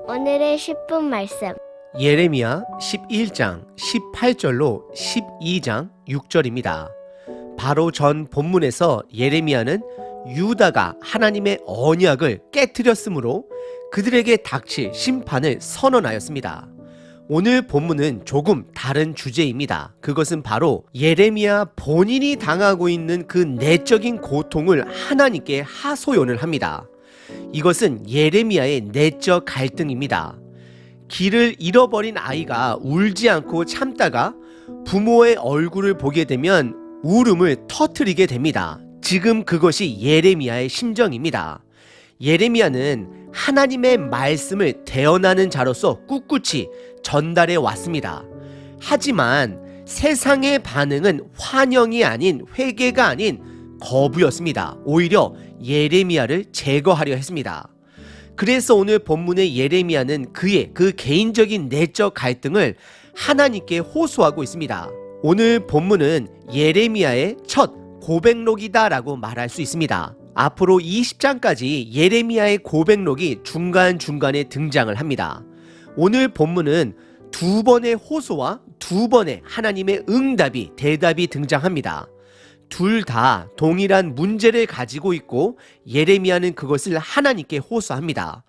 오늘의 10분 말씀. 예레미야 11장 18절로 12장 6절입니다. 바로 전 본문에서 예레미야는 유다가 하나님의 언약을 깨뜨렸으므로 그들에게 닥칠 심판을 선언하였습니다. 오늘 본문은 조금 다른 주제입니다. 그것은 바로 예레미야 본인이 당하고 있는 그 내적인 고통을 하나님께 하소연을 합니다. 이것은 예레미야의 내적 갈등입니다. 길을 잃어버린 아이가 울지 않고 참다가 부모의 얼굴을 보게 되면 울음을 터뜨리게 됩니다. 지금 그것이 예레미야의 심정입니다. 예레미야는 하나님의 말씀을 대언하는 자로서 꿋꿋이 전달해 왔습니다. 하지만 세상의 반응은 환영이 아닌 회개가 아닌 거부였습니다. 오히려 예레미야를 제거하려 했습니다. 그래서 오늘 본문의 예레미야는 그의 그 개인적인 내적 갈등을 하나님께 호소하고 있습니다. 오늘 본문은 예레미야의 첫 고백록이다라고 말할 수 있습니다. 앞으로 20장까지 예레미야의 고백록이 중간중간에 등장을 합니다. 오늘 본문은 두 번의 호소와 두 번의 하나님의 응답이 대답이 등장합니다. 둘 다 동일한 문제를 가지고 있고 예레미야는 그것을 하나님께 호소합니다.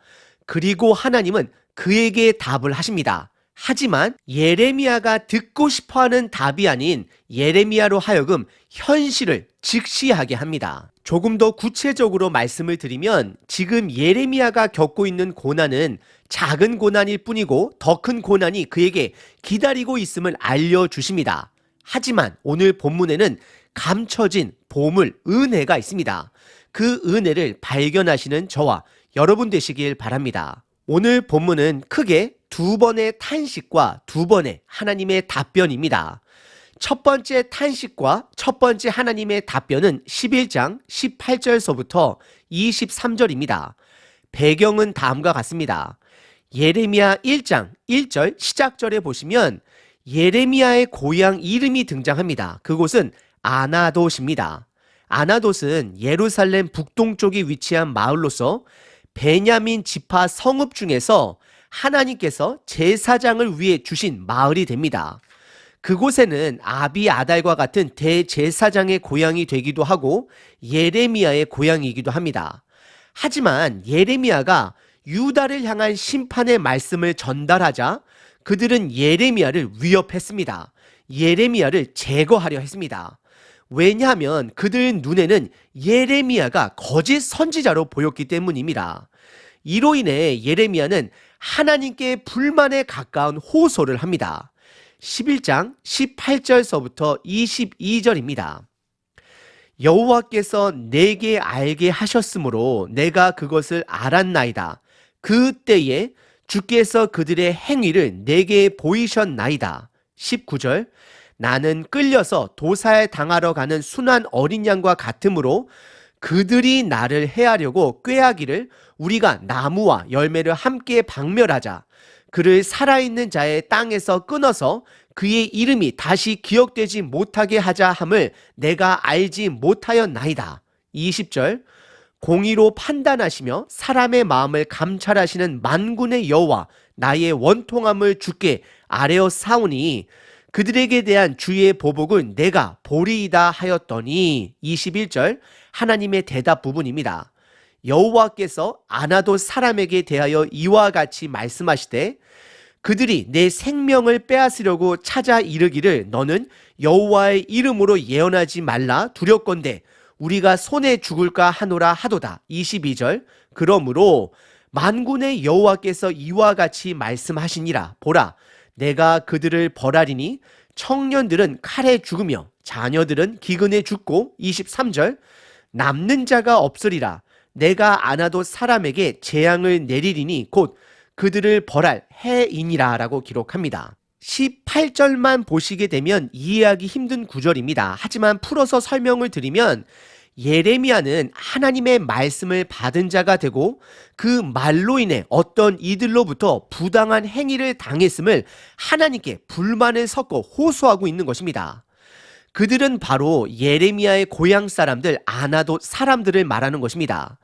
그리고 하나님은 그에게 답을 하십니다. 하지만 예레미야가 듣고 싶어하는 답이 아닌 예레미야로 하여금 현실을 직시하게 합니다. 조금 더 구체적으로 말씀을 드리면 지금 예레미야가 겪고 있는 고난은 작은 고난일 뿐이고 더 큰 고난이 그에게 기다리고 있음을 알려주십니다. 하지만 오늘 본문에는 감춰진 보물, 은혜가 있습니다. 그 은혜를 발견하시는 저와 여러분 되시길 바랍니다. 오늘 본문은 크게 두 번의 탄식과 두 번의 하나님의 답변입니다. 첫 번째 탄식과 첫 번째 하나님의 답변은 11장 18절서부터 23절입니다. 배경은 다음과 같습니다. 예레미야 1장 1절 시작절에 보시면 예레미야의 고향 이름이 등장합니다. 그곳은 아나돗입니다. 아나돗은 예루살렘 북동쪽에 위치한 마을로서 베냐민 지파 성읍 중에서 하나님께서 제사장을 위해 주신 마을이 됩니다. 그곳에는 아비아달과 같은 대제사장의 고향이 되기도 하고 예레미야의 고향이기도 합니다. 하지만 예레미야가 유다를 향한 심판의 말씀을 전달하자 그들은 예레미야를 위협했습니다. 예레미야를 제거하려 했습니다. 왜냐하면 그들 눈에는 예레미야가 거짓 선지자로 보였기 때문입니다. 이로 인해 예레미야는 하나님께 불만에 가까운 호소를 합니다. 11장 18절서부터 22절입니다. 여호와께서 내게 알게 하셨으므로 내가 그것을 알았나이다. 그때에 주께서 그들의 행위를 내게 보이셨나이다. 19절 나는 끌려서 도살 당하러 가는 순한 어린 양과 같으므로 그들이 나를 해하려고 꾀하기를 우리가 나무와 열매를 함께 박멸하자. 그를 살아있는 자의 땅에서 끊어서 그의 이름이 다시 기억되지 못하게 하자 함을 내가 알지 못하였나이다. 20절 공의로 판단하시며 사람의 마음을 감찰하시는 만군의 여호와 나의 원통함을 주께 아뢰어 사오니 그들에게 대한 주의 보복을 내가 보리이다 하였더니 21절 하나님의 대답 부분입니다. 여호와께서 아나돗 사람에게 대하여 이와 같이 말씀하시되 그들이 내 생명을 빼앗으려고 찾아 이르기를 너는 여호와의 이름으로 예언하지 말라 두렵건대 우리가 손에 죽을까 하노라 하도다. 22절 그러므로 만군의 여호와께서 이와 같이 말씀하시니라 보라 내가 그들을 벌하리니 청년들은 칼에 죽으며 자녀들은 기근에 죽고 23절 남는 자가 없으리라 내가 아나돗 사람에게 재앙을 내리리니 곧 그들을 벌할 해이니라 라고 기록합니다. 18절만 보시게 되면 이해하기 힘든 구절입니다. 하지만 풀어서 설명을 드리면 예레미야는 하나님의 말씀을 받은 자가 되고 그 말로 인해 어떤 이들로부터 부당한 행위를 당했음을 하나님께 불만을 섞어 호소하고 있는 것입니다. 그들은 바로 예레미야의 고향 사람들 아나돗 사람들을 말하는 것입니다.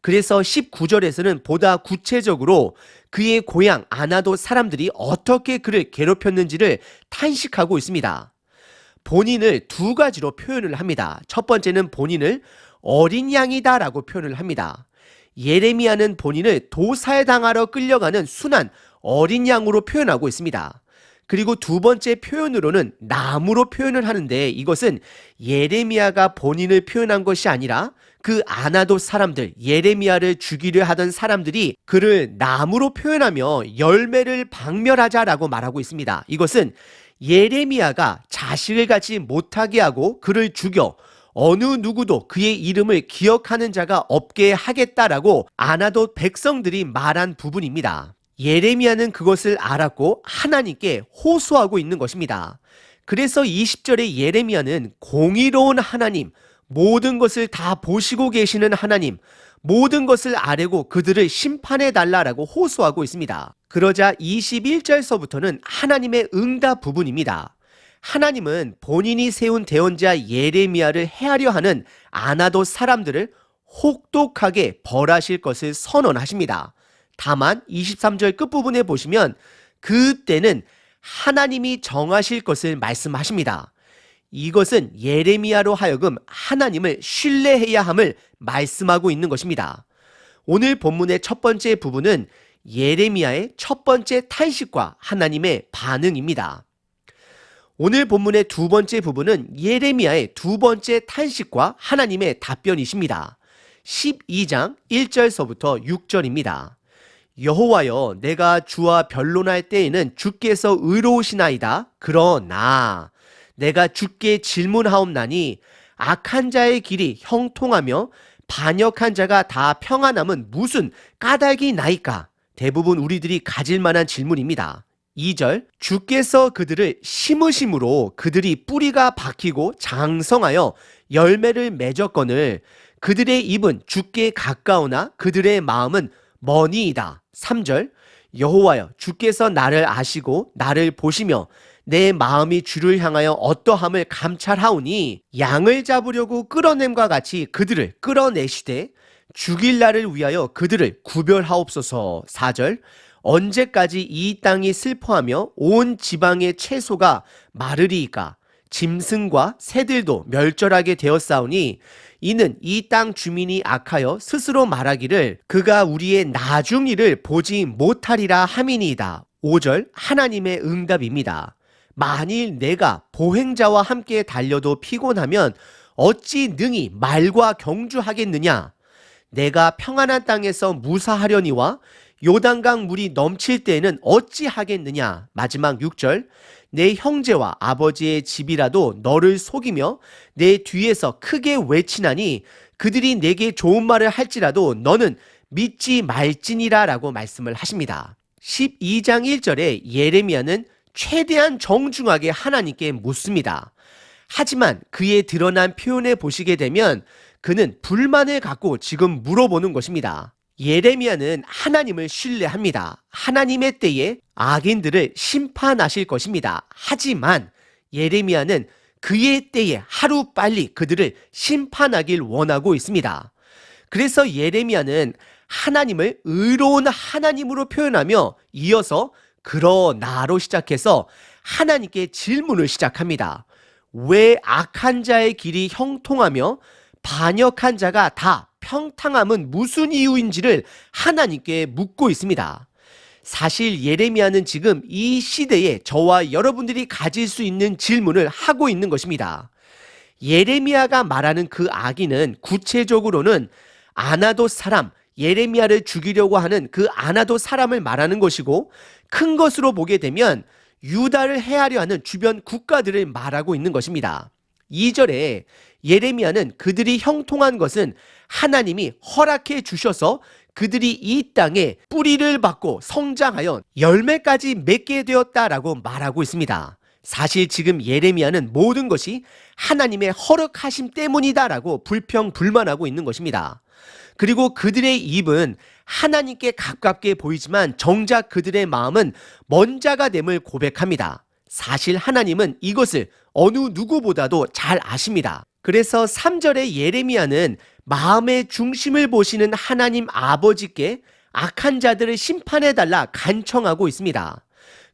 그래서 19절에서는 보다 구체적으로 그의 고향 아나도 사람들이 어떻게 그를 괴롭혔는지를 탄식하고 있습니다. 본인을 두 가지로 표현을 합니다. 첫 번째는 본인을 어린 양이다 라고 표현을 합니다. 예레미야는 본인을 도살당하러 끌려가는 순한 어린 양으로 표현하고 있습니다. 그리고 두 번째 표현으로는 나무로 표현을 하는데, 이것은 예레미야가 본인을 표현한 것이 아니라 그 아나도 사람들, 예레미야를 죽이려 하던 사람들이 그를 나무로 표현하며 열매를 박멸하자라고 말하고 있습니다. 이것은 예레미야가 자식을 갖지 못하게 하고 그를 죽여 어느 누구도 그의 이름을 기억하는 자가 없게 하겠다라고 아나도 백성들이 말한 부분입니다. 예레미야는 그것을 알았고 하나님께 호소하고 있는 것입니다. 그래서 20절에 예레미야는 공의로운 하나님, 모든 것을 다 보시고 계시는 하나님, 모든 것을 아뢰고 그들을 심판해 달라라고 호소하고 있습니다. 그러자 21절서부터는 하나님의 응답 부분입니다. 하나님은 본인이 세운 대언자 예레미야를 해하려 하는 아나도 사람들을 혹독하게 벌하실 것을 선언하십니다. 다만 23절 끝부분에 보시면 그때는 하나님이 정하실 것을 말씀하십니다. 이것은 예레미야로 하여금 하나님을 신뢰해야 함을 말씀하고 있는 것입니다. 오늘 본문의 첫 번째 부분은 예레미야의 첫 번째 탄식과 하나님의 반응입니다. 오늘 본문의 두 번째 부분은 예레미야의 두 번째 탄식과 하나님의 답변이십니다. 12장 1절서부터 6절입니다. 여호와여, 내가 주와 변론할 때에는 주께서 의로우시나이다. 그러나 내가 주께 질문하옵나니 악한 자의 길이 형통하며 반역한 자가 다 평안함은 무슨 까닭이 나이까? 대부분 우리들이 가질 만한 질문입니다. 2절, 주께서 그들을 심으심으로 그들이 뿌리가 박히고 장성하여 열매를 맺었거늘 그들의 입은 주께 가까우나 그들의 마음은 머니이다. 3절, 여호와여, 주께서 나를 아시고 나를 보시며 내 마음이 주를 향하여 어떠함을 감찰하오니 양을 잡으려고 끌어냄과 같이 그들을 끌어내시되 죽일 날을 위하여 그들을 구별하옵소서. 4절, 언제까지 이 땅이 슬퍼하며 온 지방의 채소가 마르리이까? 짐승과 새들도 멸절하게 되었사오니 이는 이 땅 주민이 악하여 스스로 말하기를 그가 우리의 나중일을 보지 못하리라 함이니이다. 5절, 하나님의 응답입니다. 만일 내가 보행자와 함께 달려도 피곤하면 어찌 능히 말과 경주하겠느냐? 내가 평안한 땅에서 무사하려니와 요단강 물이 넘칠 때에는 어찌 하겠느냐? 마지막 6절, 내 형제와 아버지의 집이라도 너를 속이며 내 뒤에서 크게 외치나니 그들이 내게 좋은 말을 할지라도 너는 믿지 말지니라 라고 말씀을 하십니다. 12장 1절에 예레미야는 최대한 정중하게 하나님께 묻습니다. 하지만 그의 드러난 표현에 보시게 되면 그는 불만을 갖고 지금 물어보는 것입니다. 예레미야는 하나님을 신뢰합니다. 하나님의 때에 악인들을 심판하실 것입니다. 하지만 예레미야는 그의 때에 하루빨리 그들을 심판하길 원하고 있습니다. 그래서 예레미야는 하나님을 의로운 하나님으로 표현하며 이어서 그러나로 시작해서 하나님께 질문을 시작합니다. 왜 악한 자의 길이 형통하며 반역한 자가 다 평탕함은 무슨 이유인지를 하나님께 묻고 있습니다. 사실 예레미야는 지금 이 시대에 저와 여러분들이 가질 수 있는 질문을 하고 있는 것입니다. 예레미야가 말하는 그 악인은 구체적으로는 아나도 사람, 예레미야를 죽이려고 하는 그 아나도 사람을 말하는 것이고, 큰 것으로 보게 되면 유다를 해하려 하는 주변 국가들을 말하고 있는 것입니다. 2절에 예레미야는 그들이 형통한 것은 하나님이 허락해 주셔서 그들이 이 땅에 뿌리를 받고 성장하여 열매까지 맺게 되었다라고 말하고 있습니다. 사실 지금 예레미야는 모든 것이 하나님의 허락하심 때문이다라고 불평불만하고 있는 것입니다. 그리고 그들의 입은 하나님께 가깝게 보이지만 정작 그들의 마음은 먼 자가 됨을 고백합니다. 사실 하나님은 이것을 어느 누구보다도 잘 아십니다. 그래서 3절에 예레미야는 마음의 중심을 보시는 하나님 아버지께 악한 자들을 심판해달라 간청하고 있습니다.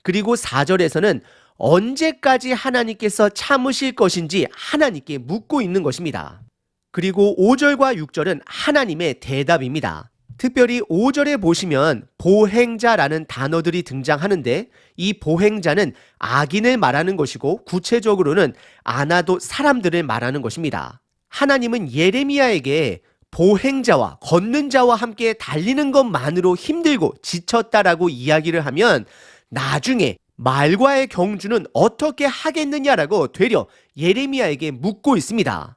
그리고 4절에서는 언제까지 하나님께서 참으실 것인지 하나님께 묻고 있는 것입니다. 그리고 5절과 6절은 하나님의 대답입니다. 특별히 5절에 보시면 보행자라는 단어들이 등장하는데 이 보행자는 악인을 말하는 것이고 구체적으로는 아나도 사람들을 말하는 것입니다. 하나님은 예레미야에게 보행자와 걷는 자와 함께 달리는 것만으로 힘들고 지쳤다라고 이야기를 하면 나중에 말과의 경주는 어떻게 하겠느냐라고 되려 예레미야에게 묻고 있습니다.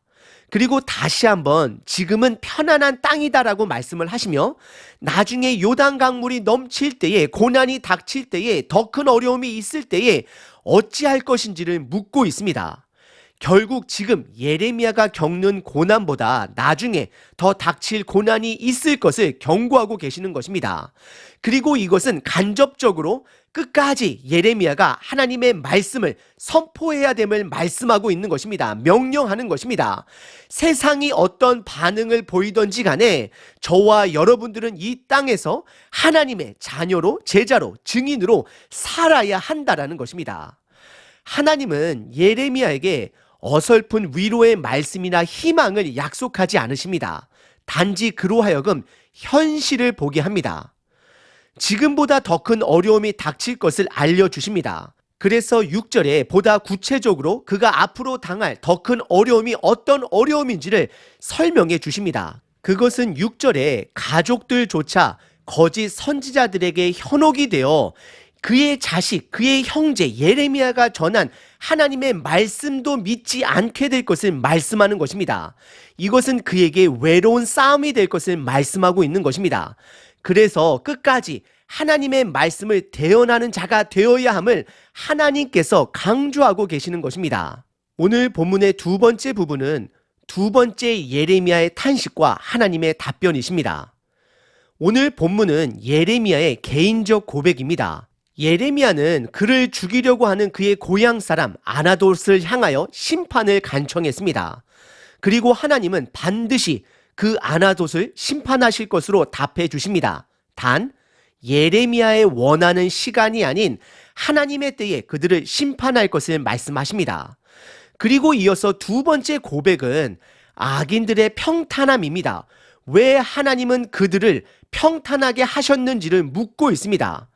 그리고 다시 한번 지금은 편안한 땅이다라고 말씀을 하시며 나중에 요단 강물이 넘칠 때에 고난이 닥칠 때에 더 큰 어려움이 있을 때에 어찌할 것인지를 묻고 있습니다. 결국 지금 예레미야가 겪는 고난보다 나중에 더 닥칠 고난이 있을 것을 경고하고 계시는 것입니다. 그리고 이것은 간접적으로 끝까지 예레미야가 하나님의 말씀을 선포해야 됨을 말씀하고 있는 것입니다. 명령하는 것입니다. 세상이 어떤 반응을 보이던지 간에 저와 여러분들은 이 땅에서 하나님의 자녀로 제자로 증인으로 살아야 한다라는 것입니다. 하나님은 예레미야에게 어설픈 위로의 말씀이나 희망을 약속하지 않으십니다. 단지 그로 하여금 현실을 보게 합니다. 지금보다 더 큰 어려움이 닥칠 것을 알려주십니다. 그래서 6절에 보다 구체적으로 그가 앞으로 당할 더 큰 어려움이 어떤 어려움인지를 설명해 주십니다. 그것은 6절에 가족들조차 거짓 선지자들에게 현혹이 되어 그의 자식, 그의 형제 예레미야가 전한 하나님의 말씀도 믿지 않게 될 것을 말씀하는 것입니다. 이것은 그에게 외로운 싸움이 될 것을 말씀하고 있는 것입니다. 그래서 끝까지 하나님의 말씀을 대언하는 자가 되어야 함을 하나님께서 강조하고 계시는 것입니다. 오늘 본문의 두 번째 부분은 두 번째 예레미야의 탄식과 하나님의 답변이십니다. 오늘 본문은 예레미야의 개인적 고백입니다. 예레미야는 그를 죽이려고 하는 그의 고향 사람 아나돗을 향하여 심판을 간청했습니다. 그리고 하나님은 반드시 그 아나돗을 심판하실 것으로 답해 주십니다. 단 예레미야의 원하는 시간이 아닌 하나님의 때에 그들을 심판할 것을 말씀하십니다. 그리고 이어서 두 번째 고백은 악인들의 평탄함입니다. 왜 하나님은 그들을 평탄하게 하셨는지를 묻고 있습니다.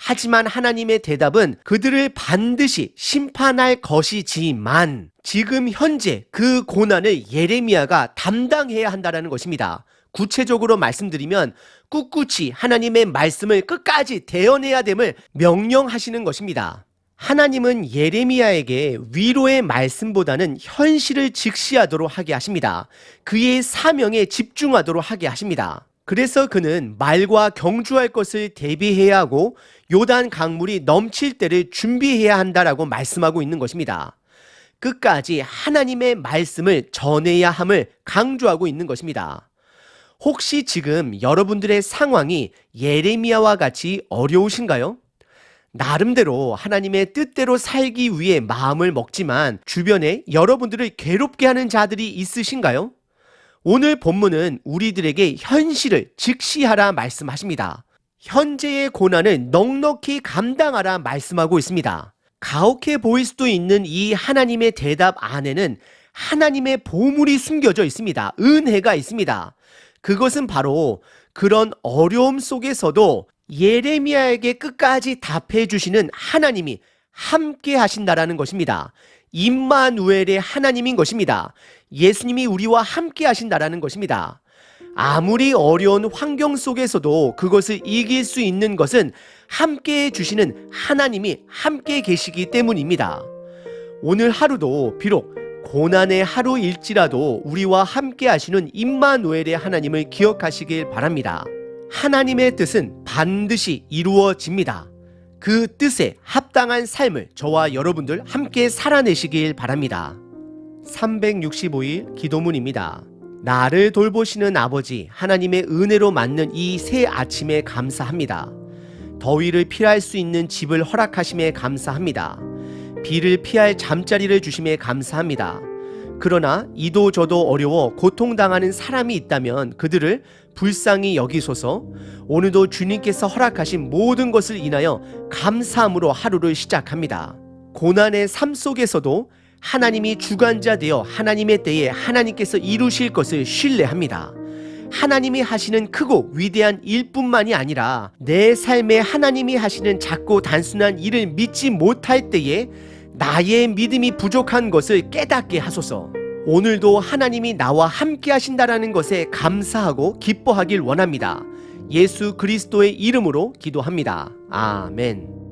하지만 하나님의 대답은 그들을 반드시 심판할 것이지만 지금 현재 그 고난을 예레미야가 담당해야 한다는 것입니다. 구체적으로 말씀드리면 꿋꿋이 하나님의 말씀을 끝까지 대언해야 됨을 명령하시는 것입니다. 하나님은 예레미야에게 위로의 말씀보다는 현실을 직시하도록 하게 하십니다. 그의 사명에 집중하도록 하게 하십니다. 그래서 그는 말과 경주할 것을 대비해야 하고 요단 강물이 넘칠 때를 준비해야 한다라고 말씀하고 있는 것입니다. 끝까지 하나님의 말씀을 전해야 함을 강조하고 있는 것입니다. 혹시 지금 여러분들의 상황이 예레미야와 같이 어려우신가요? 나름대로 하나님의 뜻대로 살기 위해 마음을 먹지만 주변에 여러분들을 괴롭게 하는 자들이 있으신가요? 오늘 본문은 우리들에게 현실을 직시하라 말씀하십니다. 현재의 고난을 넉넉히 감당하라 말씀하고 있습니다. 가혹해 보일 수도 있는 이 하나님의 대답 안에는 하나님의 보물이 숨겨져 있습니다. 은혜가 있습니다. 그것은 바로 그런 어려움 속에서도 예레미야에게 끝까지 답해 주시는 하나님이 함께 하신다라는 것입니다. 임마누엘의 하나님인 것입니다. 예수님이 우리와 함께 하신다라는 것입니다. 아무리 어려운 환경 속에서도 그것을 이길 수 있는 것은 함께 해주시는 하나님이 함께 계시기 때문입니다. 오늘 하루도 비록 고난의 하루일지라도 우리와 함께 하시는 임마누엘의 하나님을 기억하시길 바랍니다. 하나님의 뜻은 반드시 이루어집니다. 그 뜻에 합당한 삶을 저와 여러분들 함께 살아내시길 바랍니다. 365일 기도문입니다. 나를 돌보시는 아버지 하나님의 은혜로 맞는 이 새 아침에 감사합니다. 더위를 피할 수 있는 집을 허락하심에 감사합니다. 비를 피할 잠자리를 주심에 감사합니다. 그러나 이도 저도 어려워 고통당하는 사람이 있다면 그들을 불쌍히 여기소서. 오늘도 주님께서 허락하신 모든 것을 인하여 감사함으로 하루를 시작합니다. 고난의 삶 속에서도 하나님이 주관자 되어 하나님의 때에 하나님께서 이루실 것을 신뢰합니다. 하나님이 하시는 크고 위대한 일뿐만이 아니라 내 삶에 하나님이 하시는 작고 단순한 일을 믿지 못할 때에 나의 믿음이 부족한 것을 깨닫게 하소서. 오늘도 하나님이 나와 함께 하신다라는 것에 감사하고 기뻐하길 원합니다. 예수 그리스도의 이름으로 기도합니다. 아멘.